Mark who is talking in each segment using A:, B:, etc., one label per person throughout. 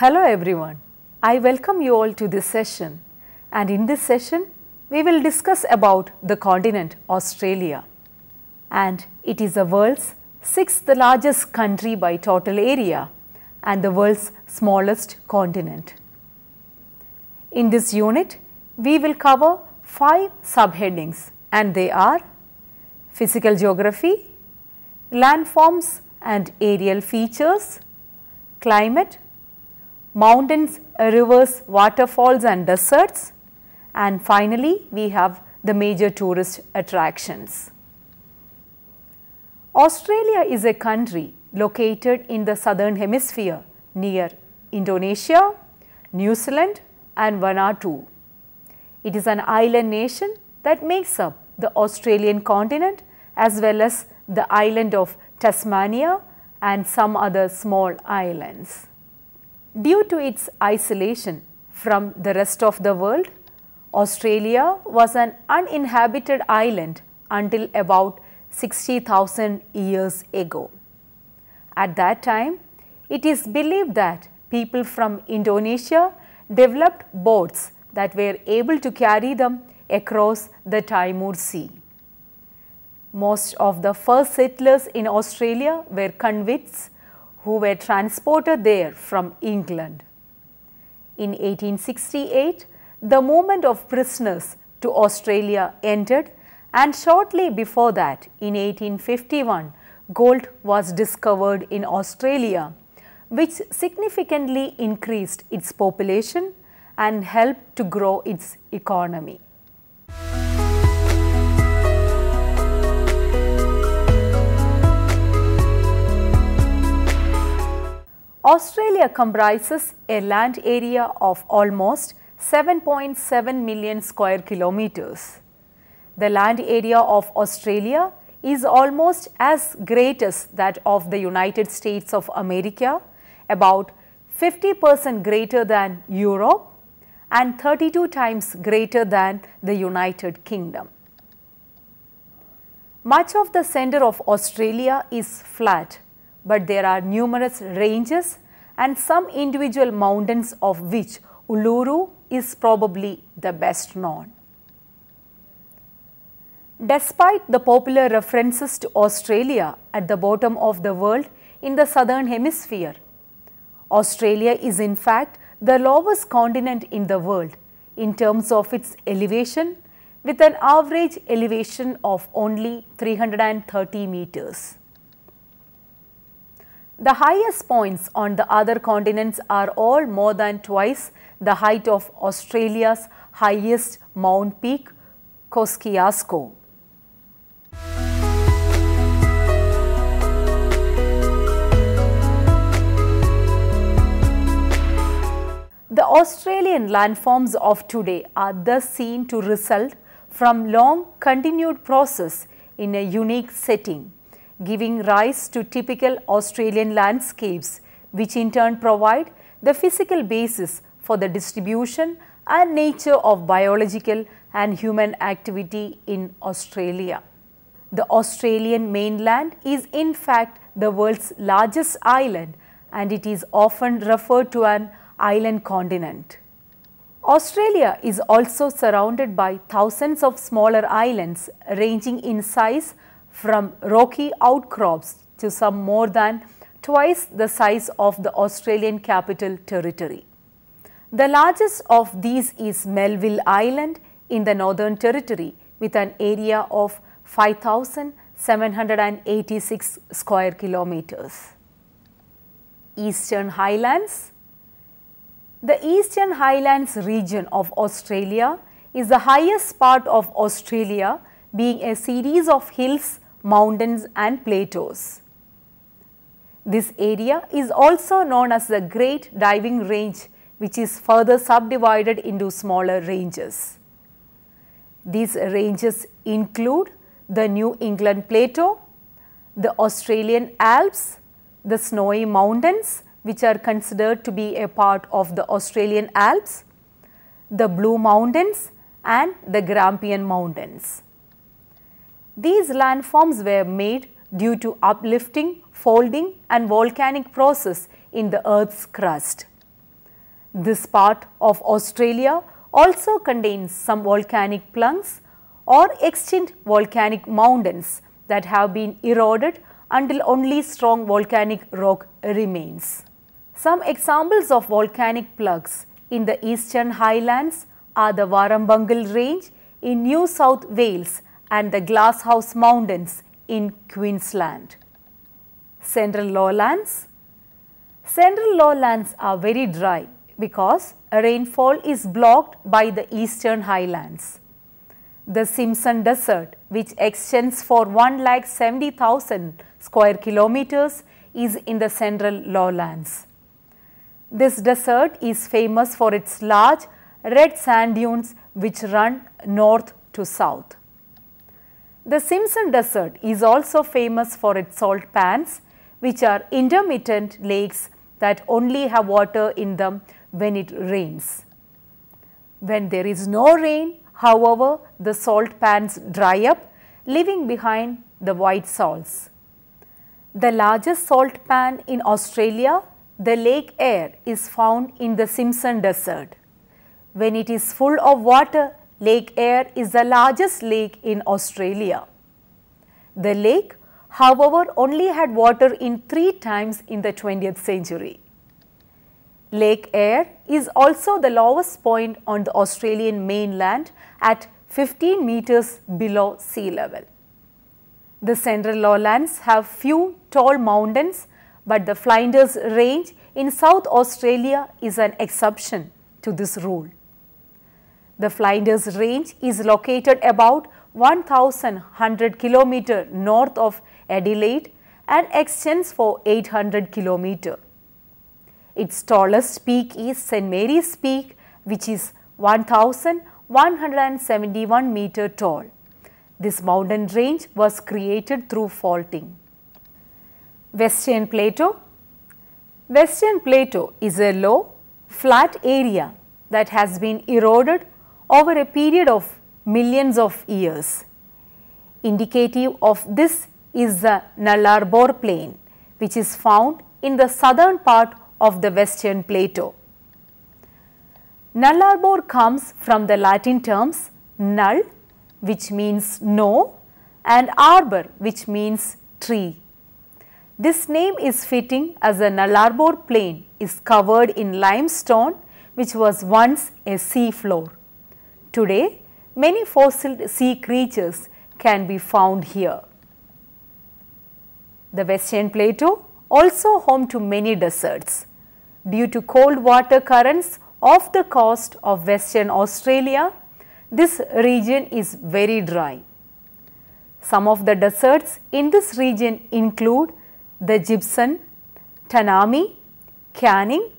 A: Hello everyone, I welcome you all to this session, and in this session we will discuss about the continent Australia, and it is the world's 6th largest country by total area and the world's smallest continent. In this unit we will cover 5 subheadings, and they are physical geography, landforms and aerial features, climate, mountains, rivers, waterfalls and deserts, and finally we have the major tourist attractions. Australia is a country located in the southern hemisphere near Indonesia, New Zealand and Vanuatu. It is an island nation that makes up the Australian continent as well as the island of Tasmania and some other small islands. Due to its isolation from the rest of the world, Australia was an uninhabited island until about 60,000 years ago. At that time, it is believed that people from Indonesia developed boats that were able to carry them across the Timor Sea. Most of the first settlers in Australia were convicts who were transported there from England. In 1868, the movement of prisoners to Australia ended, and shortly before that, in 1851, gold was discovered in Australia, which significantly increased its population and helped to grow its economy. Australia comprises a land area of almost 7.7 million square kilometers. The land area of Australia is almost as great as that of the United States of America, about 50% greater than Europe and 32 times greater than the United Kingdom. Much of the center of Australia is flat, but there are numerous ranges and some individual mountains, of which Uluru is probably the best known. Despite the popular references to Australia at the bottom of the world in the southern hemisphere, Australia is in fact the lowest continent in the world in terms of its elevation, with an average elevation of only 330 meters. The highest points on the other continents are all more than twice the height of Australia's highest mount peak, Kosciuszko. The Australian landforms of today are thus seen to result from long continued process in a unique setting, giving rise to typical Australian landscapes, which in turn provide the physical basis for the distribution and nature of biological and human activity in Australia. The Australian mainland is in fact the world's largest island, and it is often referred to an island continent. Australia is also surrounded by thousands of smaller islands ranging in size from rocky outcrops to some more than twice the size of the Australian Capital Territory. The largest of these is Melville Island in the Northern Territory, with an area of 5,786 square kilometers. Eastern Highlands. The Eastern Highlands region of Australia is the highest part of Australia, being a series of hills, mountains and plateaus. This area is also known as the Great Diving Range, which is further subdivided into smaller ranges. These ranges include the New England Plateau, the Australian Alps, the Snowy Mountains, which are considered to be a part of the Australian Alps, the Blue Mountains and the Grampian Mountains. These landforms were made due to uplifting, folding and volcanic process in the Earth's crust. This part of Australia also contains some volcanic plugs or extinct volcanic mountains that have been eroded until only strong volcanic rock remains. Some examples of volcanic plugs in the eastern highlands are the Warrumbungle Range in New South Wales and the Glasshouse Mountains in Queensland. Central lowlands. Central lowlands are very dry because rainfall is blocked by the eastern highlands. The Simpson Desert, which extends for 1,70,000 square kilometers, is in the central lowlands. This desert is famous for its large red sand dunes which run north to south. The Simpson Desert is also famous for its salt pans, which are intermittent lakes that only have water in them when it rains. When there is no rain, however, the salt pans dry up, leaving behind the white salts. The largest salt pan in Australia, the Lake Eyre, is found in the Simpson Desert. When it is full of water, Lake Eyre is the largest lake in Australia. The lake, however, only had water in 3 times in the 20th century. Lake Eyre is also the lowest point on the Australian mainland at 15 meters below sea level. The central lowlands have few tall mountains, but the Flinders Range in South Australia is an exception to this rule. The Flinders Range is located about 1,100 km north of Adelaide and extends for 800 km. Its tallest peak is St. Mary's Peak, which is 1,171 meter tall. This mountain range was created through faulting. Western Plateau. Western Plateau is a low, flat area that has been eroded over a period of millions of years. Indicative of this is the Nullarbor Plain, which is found in the southern part of the Western Plateau. Nullarbor comes from the Latin terms null, which means no, and arbor, which means tree. This name is fitting as the Nullarbor Plain is covered in limestone, which was once a sea floor. Today, many fossil sea creatures can be found here. The Western Plateau also home to many deserts. Due to cold water currents off the coast of Western Australia, this region is very dry. Some of the deserts in this region include the Gibson, Tanami, Canning,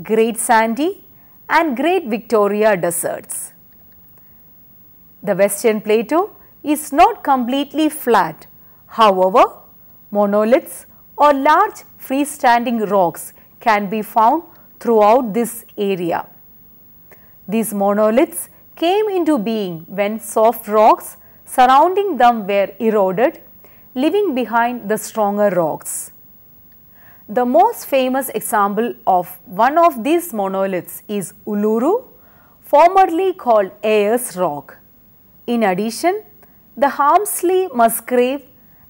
A: Great Sandy and Great Victoria deserts. The Western Plateau is not completely flat. However, monoliths or large freestanding rocks can be found throughout this area. These monoliths came into being when soft rocks surrounding them were eroded, leaving behind the stronger rocks. The most famous example of one of these monoliths is Uluru, formerly called Ayers Rock. In addition, the Harmsley, Musgrave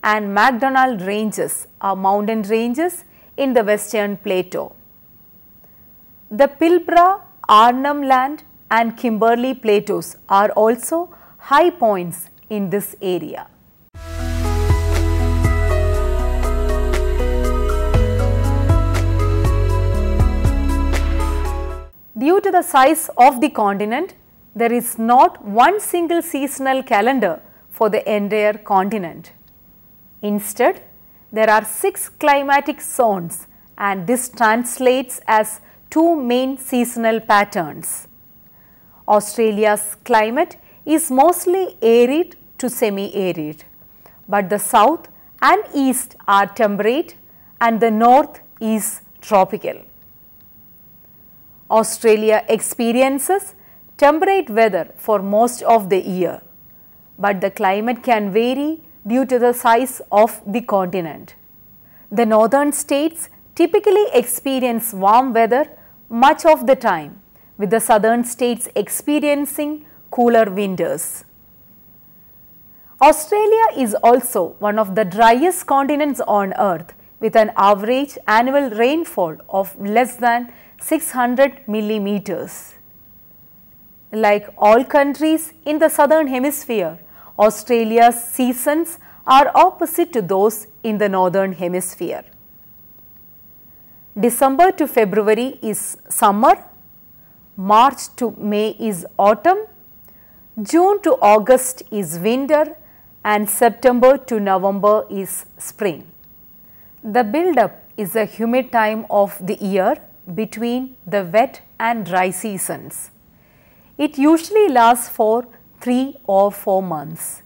A: and MacDonald ranges are mountain ranges in the Western Plateau. The Pilbara, Arnhem Land and Kimberley plateaus are also high points in this area. Due to the size of the continent, there is not one single seasonal calendar for the entire continent. Instead, there are 6 climatic zones and this translates as 2 main seasonal patterns. Australia's climate is mostly arid to semi-arid, but the south and east are temperate and the north is tropical. Australia experiences temperate weather for most of the year, but the climate can vary due to the size of the continent. The northern states typically experience warm weather much of the time, with the southern states experiencing cooler winters. Australia is also one of the driest continents on earth, with an average annual rainfall of less than 600 millimeters. Like all countries in the southern hemisphere, Australia's seasons are opposite to those in the northern hemisphere. December to February is summer, March to May is autumn, June to August is winter, and September to November is spring. The build-up is a humid time of the year between the wet and dry seasons. It usually lasts for 3 or 4 months.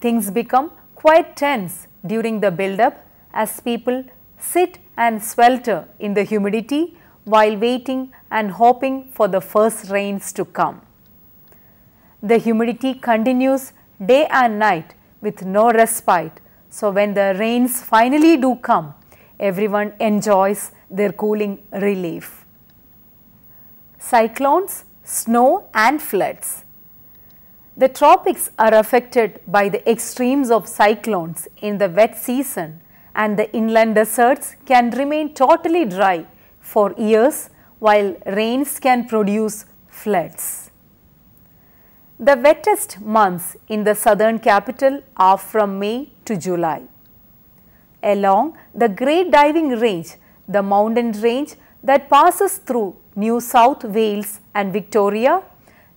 A: Things become quite tense during the build-up as people sit and swelter in the humidity while waiting and hoping for the first rains to come. The humidity continues day and night with no respite, so when the rains finally do come, everyone enjoys their cooling relief. Cyclones, snow and floods. The tropics are affected by the extremes of cyclones in the wet season, and the inland deserts can remain totally dry for years while rains can produce floods. The wettest months in the southern capital are from May to July. Along the Great Diving Range, the mountain range that passes through New South Wales and Victoria,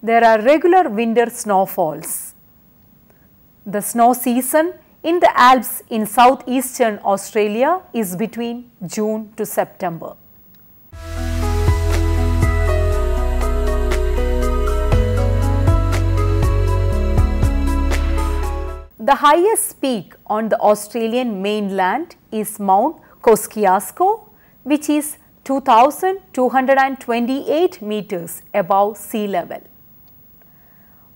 A: there are regular winter snowfalls. The snow season in the Alps in southeastern Australia is between June to September. The highest peak on the Australian mainland is Mount Kosciuszko, which is 2,228 meters above sea level.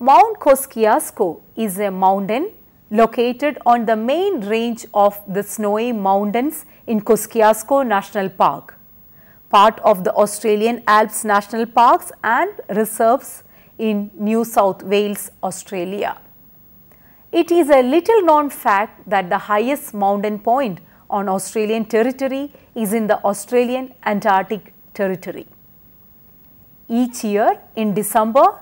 A: Mount Kosciuszko is a mountain located on the main range of the Snowy Mountains in Kosciuszko National Park, part of the Australian Alps National Parks and Reserves in New South Wales, Australia. It is a little known fact that the highest mountain point on Australian territory is in the Australian Antarctic Territory. Each year in December,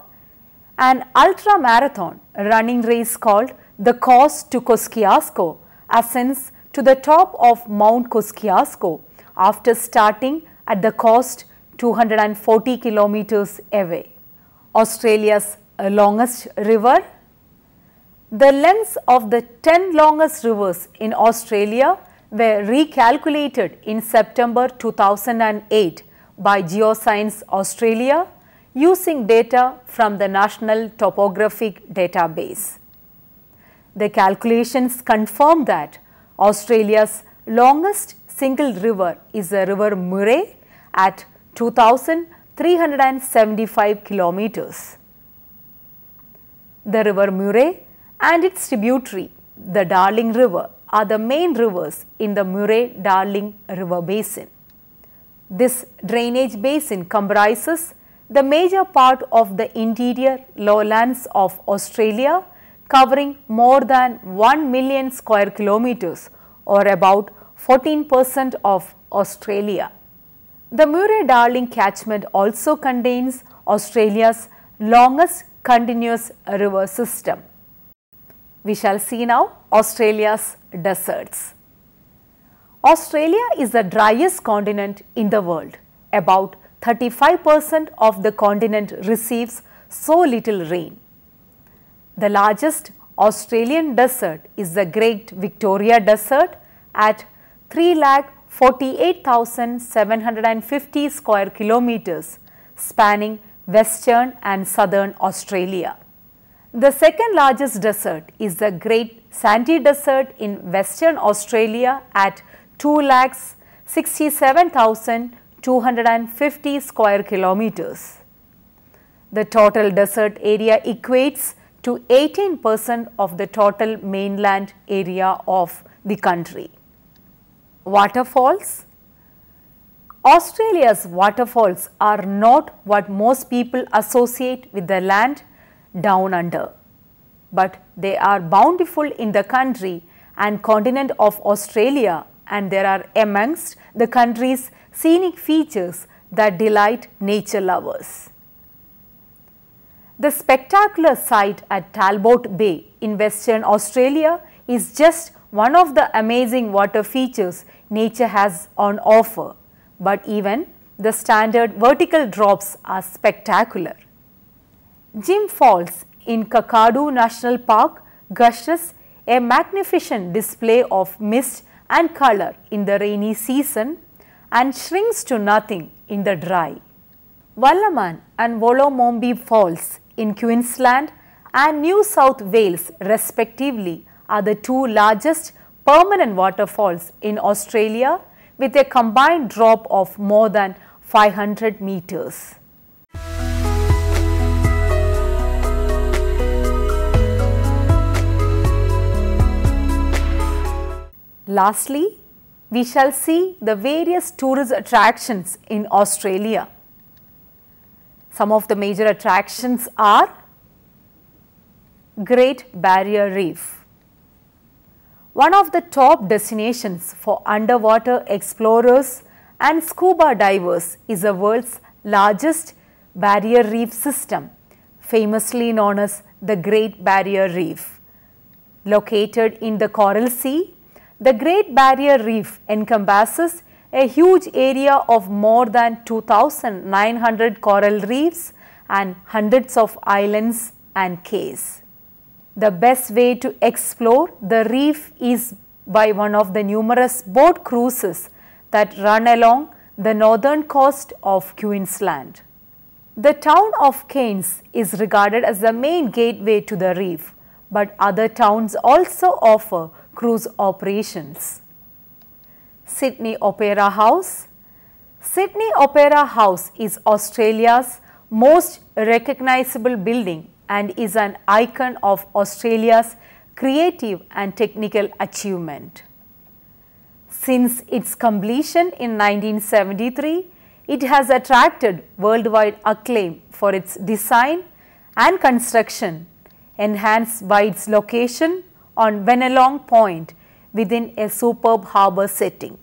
A: an ultra-marathon running race called the Course to Kosciuszko ascends to the top of Mount Kosciuszko after starting at the coast 240 kilometers away. Australia's longest river. The lengths of the 10 longest rivers in Australia were recalculated in September 2008 by Geoscience Australia using data from the National Topographic Database. The calculations confirm that Australia's longest single river is the River Murray at 2,375 kilometers. The River Murray and its tributary, the Darling River, are the main rivers in the Murray-Darling River Basin. This drainage basin comprises the major part of the interior lowlands of Australia, covering more than 1 million square kilometers or about 14% of Australia. The Murray-Darling catchment also contains Australia's longest continuous river system. We shall see now Australia's deserts. Australia is the driest continent in the world. About 35% of the continent receives so little rain. The largest Australian desert is the Great Victoria Desert at 3,48,750 square kilometers, spanning western and southern Australia. The second largest desert is the Great Sandy Desert in Western Australia at 2,67,250 square kilometers. The total desert area equates to 18% of the total mainland area of the country. Waterfalls. Australia's waterfalls are not what most people associate with the land down under, but they are bountiful in the country and continent of Australia, and they are amongst the country's scenic features that delight nature lovers. The spectacular site at Talbot Bay in Western Australia is just one of the amazing water features nature has on offer, but even the standard vertical drops are spectacular. Jim Falls in Kakadu National Park gushes a magnificent display of mist and color in the rainy season and shrinks to nothing in the dry. Wallaman and Wolomombi Falls in Queensland and New South Wales respectively are the two largest permanent waterfalls in Australia, with a combined drop of more than 500 meters. Lastly, we shall see the various tourist attractions in Australia. Some of the major attractions are Great Barrier Reef. One of the top destinations for underwater explorers and scuba divers is the world's largest barrier reef system, famously known as the Great Barrier Reef. Located in the Coral Sea, the Great Barrier Reef encompasses a huge area of more than 2,900 coral reefs and hundreds of islands and cays. The best way to explore the reef is by one of the numerous boat cruises that run along the northern coast of Queensland. The town of Cairns is regarded as the main gateway to the reef, but other towns also offer cruise operations. Sydney Opera House. Sydney Opera House is Australia's most recognizable building and is an icon of Australia's creative and technical achievement. Since its completion in 1973, it has attracted worldwide acclaim for its design and construction, enhanced by its location on Bennelong Point within a superb harbour setting.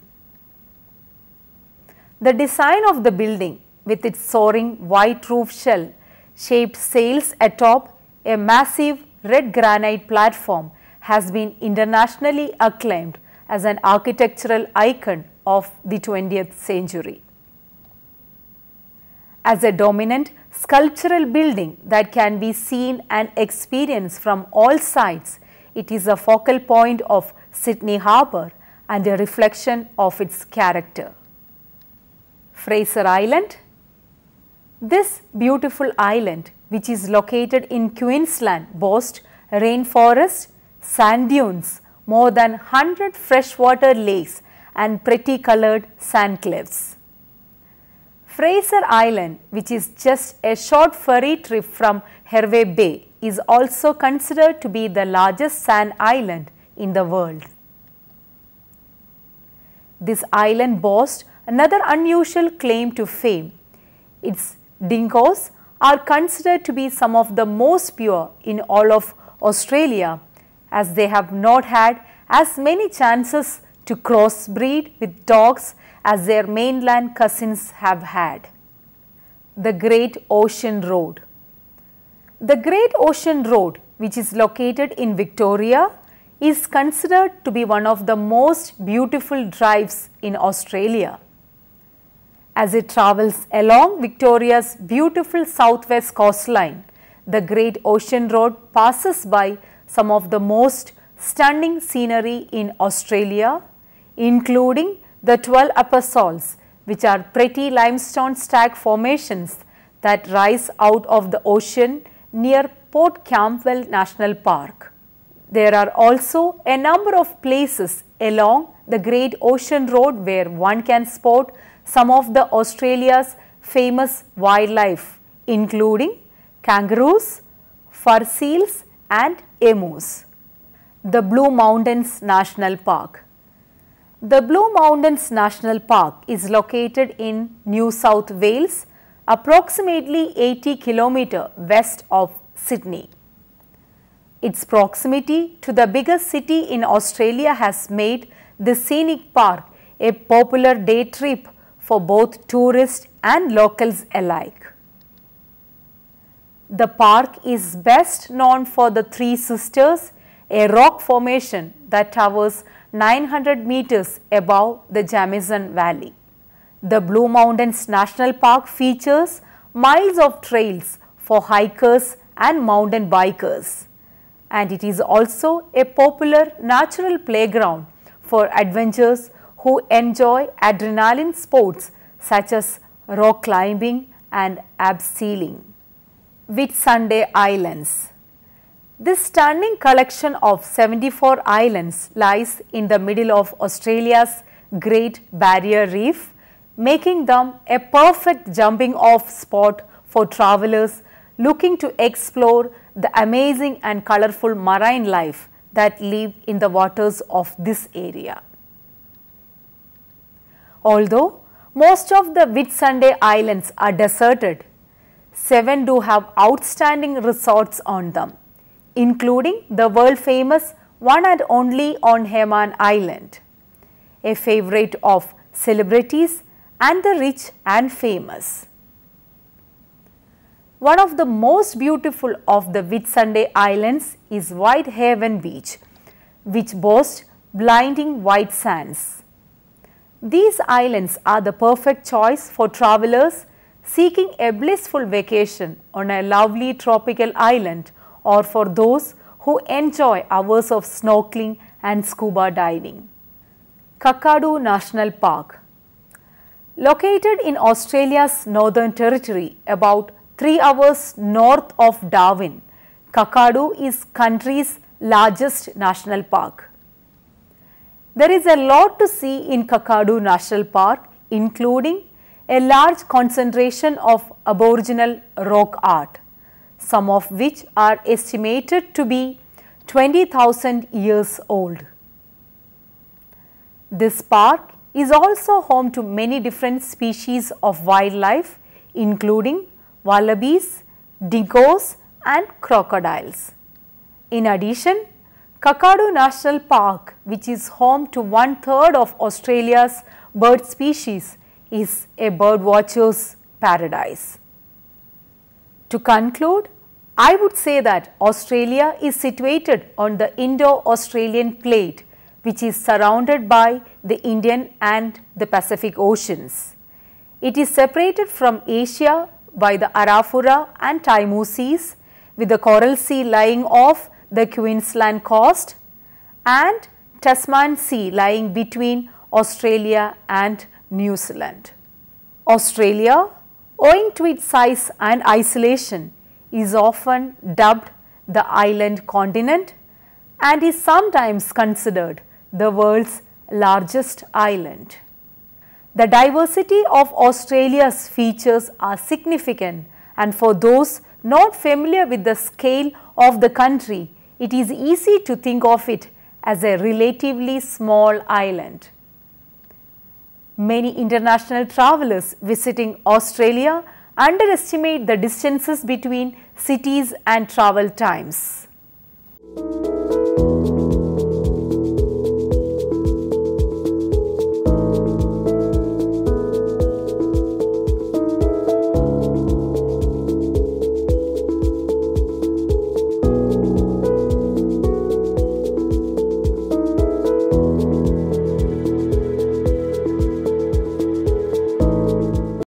A: The design of the building, with its soaring white roof shell shaped sails atop a massive red granite platform, has been internationally acclaimed as an architectural icon of the 20th century. As a dominant sculptural building that can be seen and experienced from all sides, it is a focal point of Sydney Harbour and a reflection of its character. Fraser Island. This beautiful island, which is located in Queensland, boasts rainforest, sand dunes, more than 100 freshwater lakes and pretty coloured sand cliffs. Fraser Island, which is just a short ferry trip from Hervey Bay, is also considered to be the largest sand island in the world. This island boasts another unusual claim to fame. Its dingoes are considered to be some of the most pure in all of Australia, as they have not had as many chances to crossbreed with dogs as their mainland cousins have had. The Great Ocean Road. The Great Ocean Road, which is located in Victoria, is considered to be one of the most beautiful drives in Australia. As it travels along Victoria's beautiful southwest coastline, the Great Ocean Road passes by some of the most stunning scenery in Australia, including the 12 Upper Salts, which are pretty limestone stack formations that rise out of the ocean near Port Campbell National Park. There are also a number of places along the Great Ocean Road where one can spot some of the Australia's famous wildlife, including kangaroos, fur seals and emus. The Blue Mountains National Park. The Blue Mountains National Park is located in New South Wales, approximately 80 km west of Sydney. Its proximity to the biggest city in Australia has made the scenic park a popular day trip for both tourists and locals alike. The park is best known for the Three Sisters, a rock formation that towers 900 meters above the Jamison Valley. The Blue Mountains National Park features miles of trails for hikers and mountain bikers, and it is also a popular natural playground for adventurers who enjoy adrenaline sports such as rock climbing and abseiling. Whitsunday Islands. This stunning collection of 74 islands lies in the middle of Australia's Great Barrier Reef, making them a perfect jumping off spot for travelers looking to explore the amazing and colorful marine life that live in the waters of this area. Although most of the Whitsunday Islands are deserted, 7 do have outstanding resorts on them, including the world famous one and only on Hayman Island, a favorite of celebrities and the rich and famous. One of the most beautiful of the Whitsunday Islands is Whitehaven Beach, which boasts blinding white sands. These islands are the perfect choice for travelers seeking a blissful vacation on a lovely tropical island, or for those who enjoy hours of snorkeling and scuba diving. Kakadu National Park. Located in Australia's Northern Territory, about 3 hours north of Darwin, Kakadu is country's largest national park. There is a lot to see in Kakadu National Park, including a large concentration of Aboriginal rock art, some of which are estimated to be 20,000 years old. This park is also home to many different species of wildlife, including wallabies, dingoes and crocodiles. In addition, Kakadu National Park, which is home to 1/3 of Australia's bird species, is a birdwatcher's paradise. To conclude, I would say that Australia is situated on the Indo-Australian plate, which is surrounded by the Indian and the Pacific Oceans. It is separated from Asia by the Arafura and Taimu Seas, with the Coral Sea lying off the Queensland coast and Tasman Sea lying between Australia and New Zealand. Australia, owing to its size and isolation, is often dubbed the island continent and is sometimes considered the world's largest island. The diversity of Australia's features are significant, and for those not familiar with the scale of the country, it is easy to think of it as a relatively small island. Many international travelers visiting Australia underestimate the distances between cities and travel times.